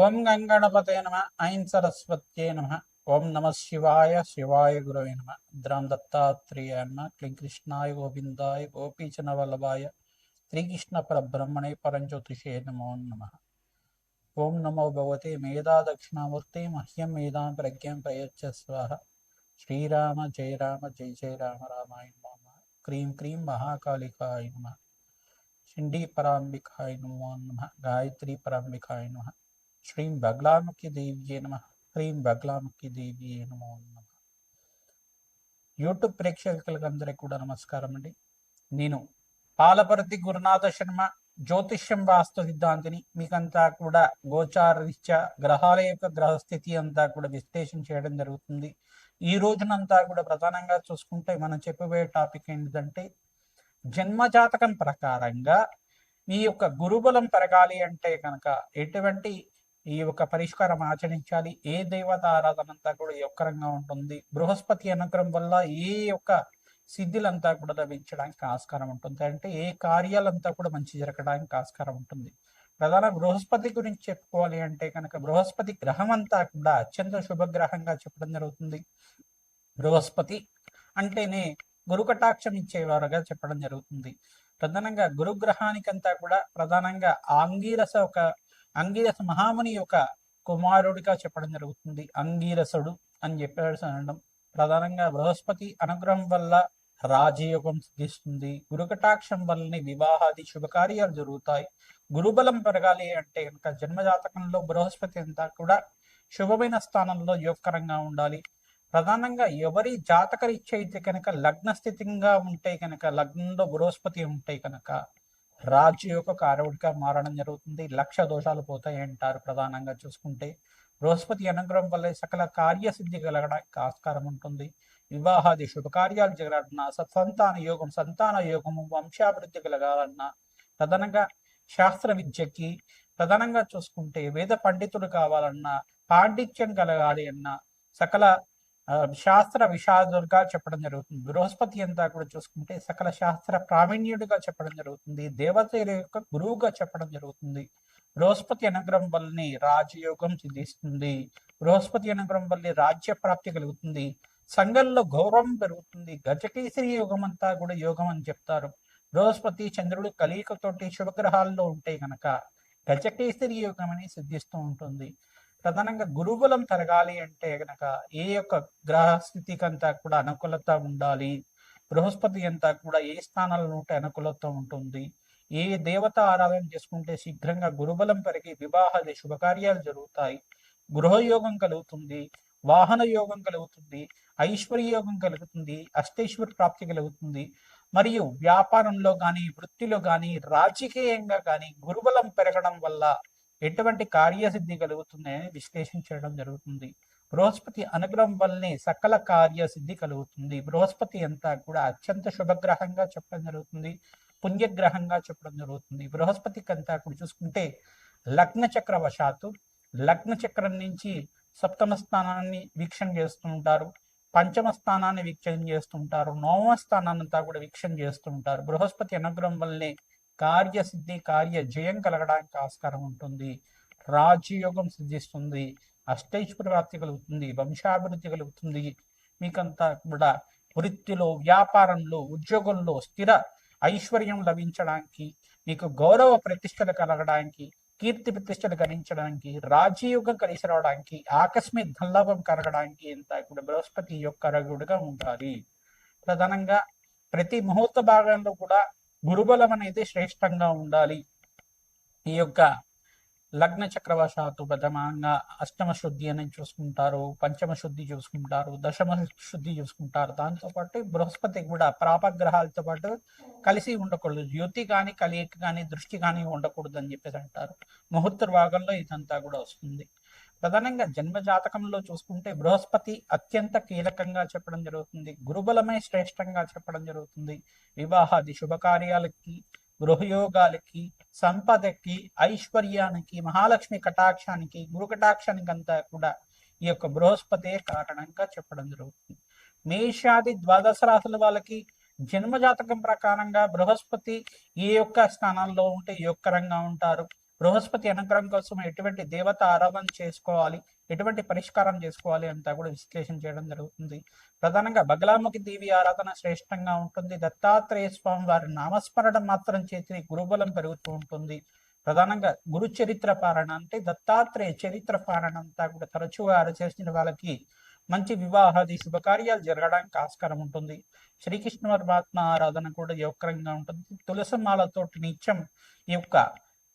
ఓం గంగణపతే నమ. ఐం సరస్వత్యే నమ. ఓం నమ శివాయ శివాయ గురవే నమ. ద్రాం దత్తాత్రేయాయ నమ. క్లీం కృష్ణాయ గోవిందాయ గోపీచన వల్లభాయ శ్రీకృష్ణ పరబ్రహ్మణే పరంజ్యోతిషే నమో నమ. ఓం నమో భగవతే మేధా దక్షిణామూర్తి మహ్యం మేధాం ప్రజ్ఞం ప్రయచ్చ స్వాహ. శ్రీరామ జయ రామ జయ జయ రామ రామాయ నమ. క్రీం క్రీం మహాకాళికాయ నమ. చండీ పరాంబికాయ నమో నమ. గాయత్రి పరాంబికాయ నమ. శ్రీం బగ్లాముఖి దేవ్యే నమ. హ్రీం బగ్లాముఖి దేవ్యే నమో నమ. యూట్యూబ్ ప్రేక్షకులందరికీ కూడా నమస్కారం అండి. నేను పాలపర్తి గురునాథ శర్మ, జ్యోతిష్యం వాస్తు సిద్ధాంతిని. మీకంతా కూడా గోచార రీత్యా గ్రహాల యొక్క గ్రహస్థితి అంతా కూడా విశ్లేషణ చేయడం జరుగుతుంది. ఈ రోజునంతా కూడా ప్రధానంగా చూసుకుంటే మనం చెప్పబోయే టాపిక్ ఏంటంటే, జన్మజాతకం ప్రకారంగా మీ యొక్క గురుబలం పెరగాలి అంటే కనుక ఎటువంటి ఈ యొక్క పరిష్కారం ఆచరించాలి, ఏ దేవత ఆరాధన అంతా కూడా యొక్కరంగా ఉంటుంది, బృహస్పతి అనుగ్రహం వల్ల ఏ యొక్క సిద్ధులంతా కూడా లభించడానికి ఆస్కారం ఉంటుంది, అంటే ఏ కార్యాలంతా కూడా మంచి జరగడానికి ఆస్కారం ఉంటుంది. ప్రధాన బృహస్పతి గురించి చెప్పుకోవాలి అంటే కనుక బృహస్పతి గ్రహం అంతా కూడా అత్యంత శుభగ్రహంగా చెప్పడం జరుగుతుంది. బృహస్పతి అంటేనే గురు కటాక్షం ఇచ్చేవారుగా చెప్పడం జరుగుతుంది. ప్రధానంగా గురుగ్రహానికంతా కూడా ప్రధానంగా అంగీరస మహాముని యొక్క కుమారుడిగా చెప్పడం జరుగుతుంది. అంగీరసుడు అని చెప్పేసి అనడం. ప్రధానంగా బృహస్పతి అనుగ్రహం వల్ల రాజయోగం సిద్ధిస్తుంది. గురుకటాక్షం వల్లనే వివాహాది శుభకార్యాలు జరుగుతాయి. గురుబలం పెరగాలి అంటే కనుక జన్మజాతకంలో బృహస్పతి అంతా కూడా శుభమైన స్థానంలో యోగకరంగా ఉండాలి. ప్రధానంగా ఎవరి జాతకరీత్యా అయితే కనుక లగ్న స్థితిగా ఉంటే కనుక, లగ్నంలో బృహస్పతి ఉంటే కనుక రాజయోగ కారకుడిగా మారడం జరుగుతుంది. లక్ష దోషాలు పోతాయి అంటారు. ప్రధానంగా చూసుకుంటే బృహస్పతి అనుగ్రహం వల్ల సకల కార్యసిద్ధి కలగడానికి ఆస్కారం ఉంటుంది. వివాహాది శుభకార్యాలు జరగాలన్నా, సంతాన యోగము, వంశాభివృద్ధి కలగాలన్నా, ప్రధానంగా శాస్త్ర విద్యకి ప్రధానంగా చూసుకుంటే వేద పండితులు కావాలన్నా, పాండిత్యం కలగాలి అన్నా, సకల శాస్త్ర విషాదులుగా చెప్పడం జరుగుతుంది. బృహస్పతి అంతా కూడా చూసుకుంటే సకల శాస్త్ర ప్రావీణ్యుడిగా చెప్పడం జరుగుతుంది. దేవతల యొక్క గురువుగా చెప్పడం జరుగుతుంది. బృహస్పతి అనుగ్రహం వల్లనే రాజయోగం సిద్ధిస్తుంది. బృహస్పతి అనుగ్రహం వల్లే రాజ్య ప్రాప్తి కలుగుతుంది. సంఘంలో గౌరవం పెరుగుతుంది. గజకేసరి యోగం అంతా కూడా యోగం అని చెప్తారు. బృహస్పతి చంద్రుడు కలియికతోటి శుభగ్రహాల్లో ఉంటే కనుక గజకేసరి యోగం అని సిద్ధిస్తూ ఉంటుంది. ప్రధానంగా గురుబలం పెరగాలి అంటే గనక ఏ యొక్క గ్రహస్థితికి అంతా కూడా అనుకూలత ఉండాలి. బృహస్పతి అంతా కూడా ఏ స్థానాల్లో ఉంటే అనుకూలత ఉంటుంది, ఏ దేవత ఆరాధన చేసుకుంటే శీఘ్రంగా గురుబలం పెరిగి వివాహాది శుభకార్యాలు జరుగుతాయి, గృహయోగం కలుగుతుంది, వాహన యోగం కలుగుతుంది, ఐశ్వర్య యోగం కలుగుతుంది, అష్టైశ్వర్య ప్రాప్తి కలుగుతుంది. మరియు వ్యాపారంలో కానీ, వృత్తిలో కానీ, రాజకీయంగా కానీ గురుబలం పెరగడం వల్ల ఎటువంటి కార్యసిద్ధి కలుగుతుందని విశ్లేషించడం జరుగుతుంది. బృహస్పతి అనుగ్రహం వల్లనే సకల కార్యసిద్ధి కలుగుతుంది. బృహస్పతి అంతా కూడా అత్యంత శుభగ్రహంగా చెప్పడం జరుగుతుంది, పుణ్యగ్రహంగా చెప్పడం జరుగుతుంది. బృహస్పతికి అంతా కూడా చూసుకుంటే లగ్న చక్ర వశాత్తు లగ్న చక్రం నుంచి సప్తమ స్థానాన్ని వీక్షణ చేస్తూ ఉంటారు, పంచమ స్థానాన్ని వీక్షణ చేస్తుంటారు, నవమ స్థానాన్ని అంతా కూడా వీక్షణ చేస్తుంటారు. బృహస్పతి అనుగ్రహం వల్లనే కార్యసిద్ధి, కార్య జయం కలగడానికి ఆస్కారం ఉంటుంది. రాజయోగం సిద్ధిస్తుంది, అష్టైశ్వర్య ప్రాప్తి కలుగుతుంది, వంశాభివృద్ధి కలుగుతుంది. మీకంతా కూడా వృత్తిలో, వ్యాపారంలో, ఉద్యోగంలో స్థిర ఐశ్వర్యం లభించడానికి, మీకు గౌరవ ప్రతిష్టలు కలగడానికి, కీర్తి ప్రతిష్టలు గణించడానికి, రాజయోగం కలిసి రావడానికి, ఆకస్మిక ధనలాభం కలగడానికి అంతా కూడా బృహస్పతి యొక్క రగుడుగా ఉండాలి. ప్రధానంగా ప్రతి ముహూర్త భాగంలో కూడా గురుబలం అనేది శ్రేష్టంగా ఉండాలి. ఈ యొక్క లగ్న చక్రవశాత్తు ప్రథమంగా అష్టమ శుద్ధి అని చూసుకుంటారు, పంచమ శుద్ధి చూసుకుంటారు, దశమ శుద్ధి చూసుకుంటారు. దాంతోపాటు బృహస్పతి కూడా ప్రాపగ్రహాలతో పాటు కలిసి ఉండకూడదు, యుతి కానీ కలియక కానీ దృష్టి కానీ ఉండకూడదు అని చెప్పేసి అంటారు. ముహూర్త భాగంలో ఇదంతా కూడా వస్తుంది. ప్రధానంగా జన్మ జాతకంలో చూసుకుంటే బృహస్పతి అత్యంత కీలకంగా చెప్పడం జరుగుతుంది. గురుబలమే శ్రేష్టంగా చెప్పడం జరుగుతుంది. వివాహాది శుభకార్యాలకి, గృహయోగాలకి, సంపదకి, ఐశ్వర్యానికి, మహాలక్ష్మి కటాక్షానికి, గురు కటాక్షానికి అంతా కూడా ఈ యొక్క బృహస్పతే కారణంగా చెప్పడం జరుగుతుంది. మేషాది ద్వాదశ రాశుల వాళ్ళకి జన్మజాతకం ప్రకారంగా బృహస్పతి ఏ యొక్క స్థానాల్లో ఉంటే యోగకరంగా ఉంటారు, బృహస్పతి అనుగ్రహం కోసం ఎటువంటి దేవత ఆరాధన చేసుకోవాలి, ఎటువంటి పరిష్కారం చేసుకోవాలి అంతా కూడా విశ్లేషణ చేయడం జరుగుతుంది. ప్రధానంగా బగలాముఖి దేవి ఆరాధన శ్రేష్టంగా ఉంటుంది. దత్తాత్రేయ స్వామి వారి నామస్మరణ మాత్రం చేసి గురుబలం పెరుగుతూ ఉంటుంది. ప్రధానంగా గురు చరిత్ర పాలన అంటే దత్తాత్రేయ చరిత్ర పాలన అంతా కూడా తరచుగా చేసిన వాళ్ళకి మంచి వివాహాది శుభకార్యాలు జరగడానికి ఆస్కారం ఉంటుంది. శ్రీకృష్ణ పరమాత్మ ఆరాధన కూడా యోగకరంగా ఉంటుంది. తులసిమాలతోటి నిత్యం ఈ యొక్క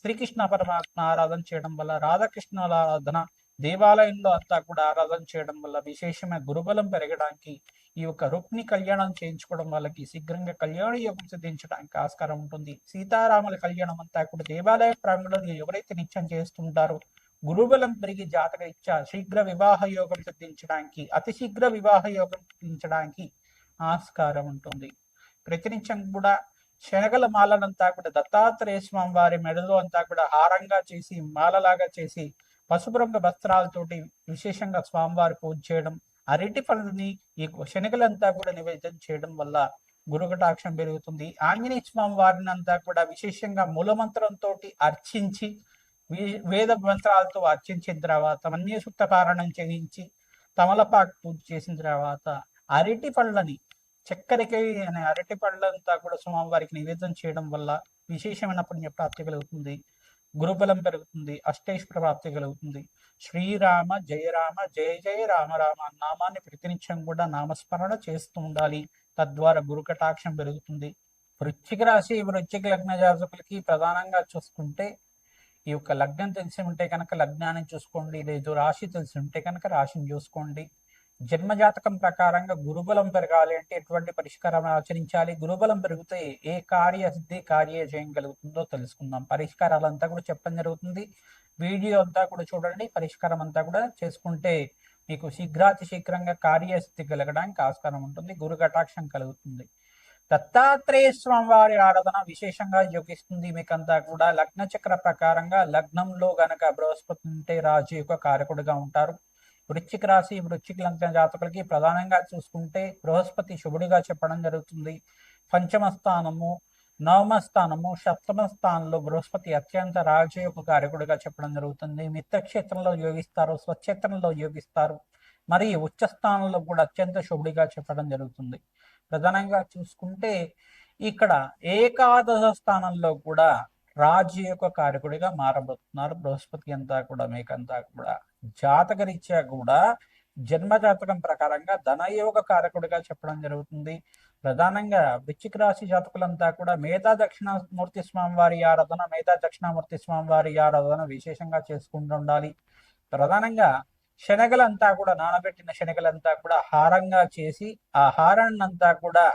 శ్రీకృష్ణ పరమాత్మ ఆరాధన చేయడం వల్ల, రాధాకృష్ణుల ఆరాధన దేవాలయంలో అంతా కూడా ఆరాధన చేయడం వల్ల విశేషమైన గురుబలం పెరగడానికి, ఈ యొక్క రుక్ని కళ్యాణం చేయించుకోవడం వాళ్ళకి శీఘ్రంగా కళ్యాణ యోగం సిద్ధించడానికి ఆస్కారం ఉంటుంది. సీతారాముల కళ్యాణం అంతా కూడా దేవాలయ ప్రాంగణంలో ఎవరైతే నిత్యం చేస్తుంటారో గురుబలం పెరిగి జాతక ఇచ్చా శీఘ్ర వివాహ యోగం సిద్ధించడానికి, అతి శీఘ్ర వివాహ యోగం సిద్ధించడానికి ఆస్కారం ఉంటుంది. ప్రతినిత్యం కూడా శనగల మాలనంతా కూడా దత్తాత్రేయ స్వామి వారి మెడలో అంతా కూడా హారంగా చేసి మాలలాగా చేసి పసుపు రంగు వస్త్రాలతోటి విశేషంగా స్వామివారి పూజ చేయడం, అరటి పనులని ఈ శనగలంతా కూడా నివేదన చేయడం వల్ల గురుకటాక్షం పెరుగుతుంది. ఆంజనేయ స్వామి వారిని అంతా కూడా విశేషంగా మూలమంత్రంతో అర్చించి వేద మంత్రాలతో అర్చించిన తర్వాత మన్య సూక్త పారాయణం చేయించి తమలపాకు పూజ చేసిన తర్వాత అరటి పళ్ళని చక్కెరకి అనే అరటి పళ్ళంతా కూడా స్వామివారికి నివేదన చేయడం వల్ల విశేషమైన పుణ్య ప్రాప్తి కలుగుతుంది, గురుబలం పెరుగుతుంది, అష్టైశ్వర ప్రాప్తి కలుగుతుంది. శ్రీరామ జయ రామ జయ జయ రామ రామ నామాన్ని ప్రతినిత్యం కూడా నామస్మరణ చేస్తూ ఉండాలి. తద్వారా గురు కటాక్షం పెరుగుతుంది. వృశ్చిక రాశి వృశ్చిక లగ్న జాతకులకి ప్రధానంగా చూసుకుంటే ఈ యొక్క లగ్నం తెలిసి ఉంటే కనుక లగ్నాన్ని చూసుకోండి, లేదు రాశి తెలిసి ఉంటే కనుక రాశిని చూసుకోండి. జన్మజాతకం ప్రకారంగా గురుబలం పెరగాలి అంటే ఎటువంటి పరిష్కారం ఆచరించాలి, గురుబలం పెరిగితే ఏ కార్యసిద్ధి కార్య జయం కలుగుతుందో తెలుసుకుందాం. పరిష్కారాలంతా కూడా చెప్పడం జరుగుతుంది. వీడియో అంతా కూడా చూడండి, పరిష్కారం అంతా కూడా చేసుకుంటే మీకు శీఘ్రాతి శీఘ్రంగా కార్యసిద్ధి కలగడానికి ఆస్కారం ఉంటుంది, గురు కటాక్షం కలుగుతుంది. దత్తాత్రేయ స్వామి వారి ఆరాధన విశేషంగా యోగిస్తుంది. మీకంతా కూడా లగ్న చక్ర ప్రకారంగా లగ్నంలో గనక బృహస్పతి ఉంటే రాజు యొక్క కారకుడిగా ఉంటారు. వృశ్చిక రాశి వృశ్చిక లగ్న జాతకులకి ప్రధానంగా చూసుకుంటే బృహస్పతి శుభుడిగా చెప్పడం జరుగుతుంది. పంచమ స్థానము, నవమ స్థానము, సప్తమ స్థానంలో బృహస్పతి అత్యంత రాజు యొక్క కారకుడిగా చెప్పడం జరుగుతుంది. మిత్రక్షేత్రంలో యోగిస్తారు, స్వక్షేత్రంలో యోగిస్తారు, మరియు ఉచ్చ స్థానంలో కూడా అత్యంత శుభుడిగా చెప్పడం జరుగుతుంది. ప్రధానంగా చూసుకుంటే ఇక్కడ ఏకాదశ స్థానంలో కూడా రాజు యొక్క కారకుడిగా మారబోతున్నారు బృహస్పతి అంతా కూడా. మీకంతా కూడా జాతకరీత్యా కూడా జన్మ జాతకం ప్రకారంగా ధనయోగ కారకుడిగా చెప్పడం జరుగుతుంది. ప్రధానంగా వృశ్చిక రాశి జాతకులంతా కూడా మేధా దక్షిణామూర్తి స్వామి వారి ఆరాధన, మేధా దక్షిణామూర్తి స్వామి వారి ఆరాధన విశేషంగా చేసుకుంటూ ఉండాలి. ప్రధానంగా శనగలంతా కూడా నానబెట్టిన శనగలంతా కూడా హారంగా చేసి ఆ హారాన్ని అంతా కూడా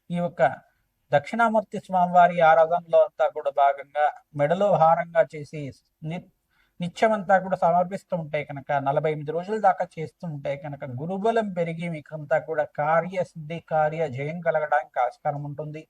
ఈ యొక్క దక్షిణామూర్తి స్వామివారి ఆరాధనలో అంతా కూడా భాగంగా మెడలో హారంగా చేసి నిత్యం అంతా కూడా సమర్పిస్తూ ఉంటాయి కనుక 48 రోజుల దాకా చేస్తూ ఉంటాయి కనుక గురుబలం పెరిగి మీకంతా కూడా కార్యసిద్ధి కార్య జయం కలగడానికి ఆస్కారం ఉంటుంది.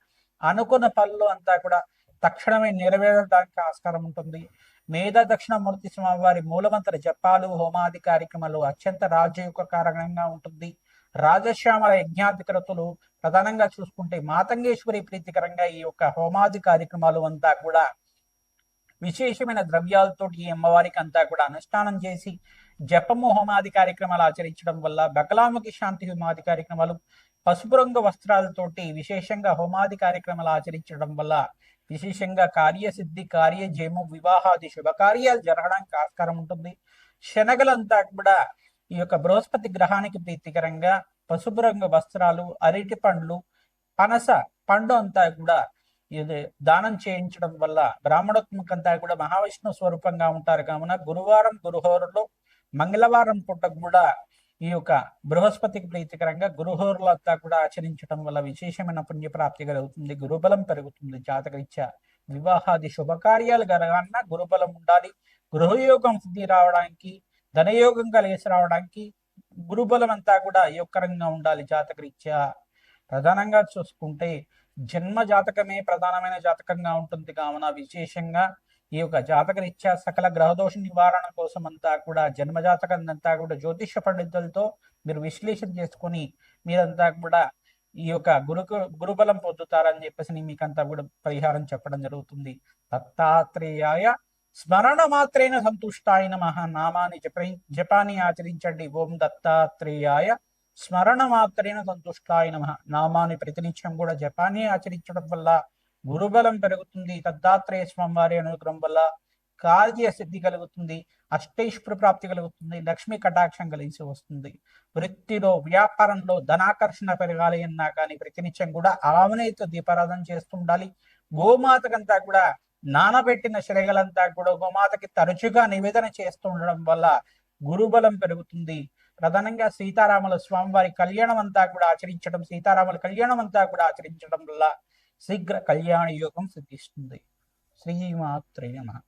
అనుకున్న పనులు అంతా కూడా తక్షణమే నెరవేరడానికి ఆస్కారం ఉంటుంది. మేధా దక్షిణామూర్తి స్వామి వారి మూలమంత్ర జపాలు హోమాది కార్యక్రమాలు అత్యంత రాజయోగ కారణంగా ఉంటుంది. రాజశ్యామల యజ్ఞాధికృతులు ప్రధానంగా చూసుకుంటే మాతంగేశ్వరి ప్రీతికరంగా ఈ యొక్క హోమాది కార్యక్రమాలు అంతా కూడా విశేషమైన ద్రవ్యాలతో ఈ అమ్మవారికి అంతా కూడా అనుష్ఠానం చేసి జపము హోమాది కార్యక్రమాలు ఆచరించడం వల్ల, బగలాముఖి శాంతి హోమాది కార్యక్రమాలు పసుపు రంగు వస్త్రాలతోటి విశేషంగా హోమాది కార్యక్రమాలు ఆచరించడం వల్ల విశేషంగా కార్యసిద్ధి కార్యజయము వివాహాది శుభకార్యాలు జరగడానికి ఆస్కారం ఉంటుంది. శనగలంతా కూడా ఈ యొక్క బృహస్పతి గ్రహానికి ప్రీతికరంగా పసుపు రంగు వస్త్రాలు, అరటి పండ్లు, పనస పండు అంతా కూడా ఇది దానం చేయించడం వల్ల బ్రాహ్మణోత్మకంతా కూడా మహావిష్ణు స్వరూపంగా ఉంటారు కావున గురువారం గురుహోరులో మంగళవారం పూట కూడా ఈ యొక్క బృహస్పతికి ప్రీతికరంగా గురుహోరులంతా కూడా ఆచరించడం వల్ల విశేషమైన పుణ్యప్రాప్తి కలుగుతుంది, గురుబలం పెరుగుతుంది. జాతకరీత్యా వివాహాది శుభకార్యాలు కలగాలన్నా గురుబలం ఉండాలి. గృహయోగం సిద్ధి రావడానికి, ధనయోగం కలిసి రావడానికి గురుబలం అంతా కూడా యోగకరంగా ఉండాలి జాతకరీత్యా. ప్రధానంగా చూసుకుంటే జన్మ జాతకమే ప్రధానమైన జాతకంగా ఉంటుంది కావున విశేషంగా ఈ యొక్క జాతకరీత్యా సకల గ్రహదోష నివారణ కోసం అంతా కూడా జన్మ జాతకం అంతా కూడా జ్యోతిష పండితులతో మీరు విశ్లేషణ చేసుకొని మీరంతా కూడా ఈ యొక్క గురుబలం పొందుతారని చెప్పేసి మీకంతా కూడా పరిహారం చెప్పడం జరుగుతుంది. దత్తాత్రేయాయ స్మరణ మాత్రేన సంతుష్టాయ నమః నామాన్ని జపాన్ని ఆచరించండి. ఓం దత్తాత్రేయాయ స్మరణ మాత్రేన సంతుష్టాయ నమః నామాన్ని ప్రతినిత్యం కూడా జపాన్ని ఆచరించడం వల్ల గురుబలం పెరుగుతుంది. దత్తాత్రేయ స్వామి వారి అనుగ్రహం వల్ల కార్య సిద్ధి కలుగుతుంది, అష్టైశ్వర ప్రాప్తి కలుగుతుంది, లక్ష్మీ కటాక్షం కలిసి వస్తుంది. వృత్తిలో వ్యాపారంలో ధనాకర్షణ పెరగాలి అన్నా కానీ ప్రతినిత్యం కూడా ఆవునేతో దీపారాధన చేస్తుండాలి. గోమాతకంతా కూడా నానబెట్టిన శరగలంతా కూడా గోమాతకి తరచుగా నివేదన చేస్తూ ఉండడం వల్ల గురుబలం పెరుగుతుంది. ప్రధానంగా సీతారాముల స్వామివారి కళ్యాణం అంతా కూడా ఆచరించడం, సీతారాముల కళ్యాణం అంతా కూడా ఆచరించడం వల్ల శీఘ్ర కళ్యాణ యోగం సిద్ధిస్తుంది. శ్రీమాత్రే నమః.